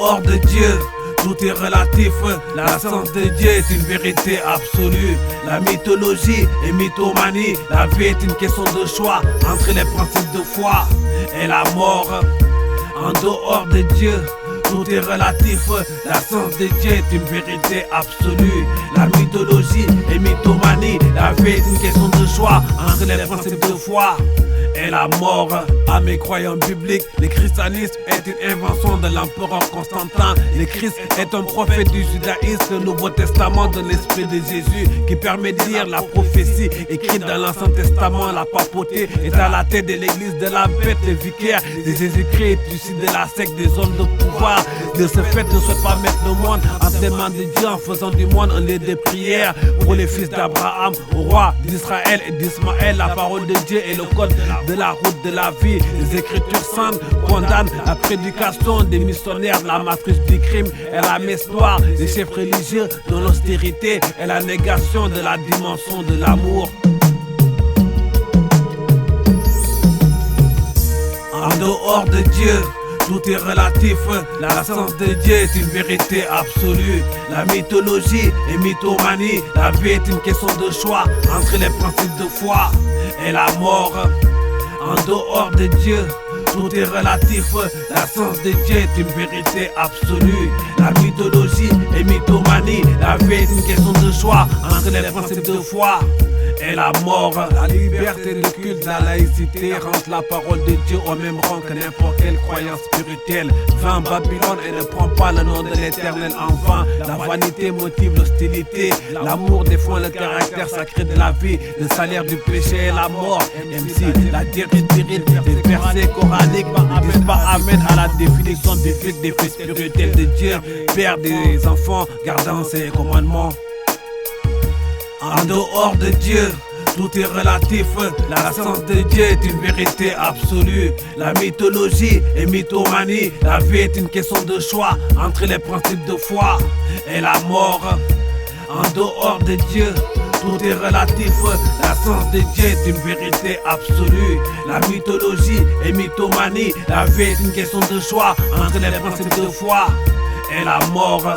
dehors de Dieu, tout est relatif. L'absence de Dieu est une vérité absolue. La mythologie et mythomanie, la vie est une question de choix entre les principes de foi et la mort. En dehors de Dieu, tout est relatif. L'absence de Dieu est une vérité absolue. La mythologie et mythomanie, la vie est une question de choix entre les principes de foi et la mort. À mes croyants bibliques, le christianisme est une invention de l'empereur Constantin. Le Christ est un prophète du judaïsme. Le Nouveau Testament de l'Esprit de Jésus qui permet de lire la prophétie écrite dans l'Ancien Testament. La papauté est à la tête de l'église de la bête. Le vicaire de Jésus-Christ est issu de la secte des hommes de pouvoir. De ce fait, ne souhaite pas mettre le monde entre les mains de Dieu en faisant du monde un lieu de prière pour les fils d'Abraham, roi d'Israël et d'Ismaël. La parole de Dieu est le code de la route de la vie. Les Écritures saintes condamnent la prédication des missionnaires, la matrice du crime et la messe noire des chefs religieux dans l'austérité et la négation de la dimension de l'amour. En dehors de Dieu, tout est relatif. L'absence de Dieu est une vérité absolue. La mythologie et mythomanie, la vie est une question de choix entre les principes de foi et la mort. En dehors de Dieu, tout est relatif. L'absence de Dieu est une vérité absolue. La mythologie et mythomanie, la vie est une question de choix entre les principes de foi et la mort. La liberté de culte, la laïcité rendent la parole de Dieu au même rang que n'importe quelle croyance spirituelle. Va en Babylone et ne prends pas le nom de l'Éternel en vain. La vanité motive l'hostilité. L'amour défend le caractère sacré de la vie. Le salaire du péché est la mort. Même si la diète spirite des versets coraniques ne disent pas amen à la définition biblique des faits spirituels de Dieu, Père des enfants, gardant ses commandements. En dehors de Dieu, tout est relatif. L'absence de Dieu est une vérité absolue. La mythologie et mythomanie, la vie est une question de choix entre les principes de foi et la mort. En dehors de Dieu, tout est relatif. L'absence de Dieu est une vérité absolue. La mythologie et mythomanie, la vie est une question de choix entre les principes de foi et la mort.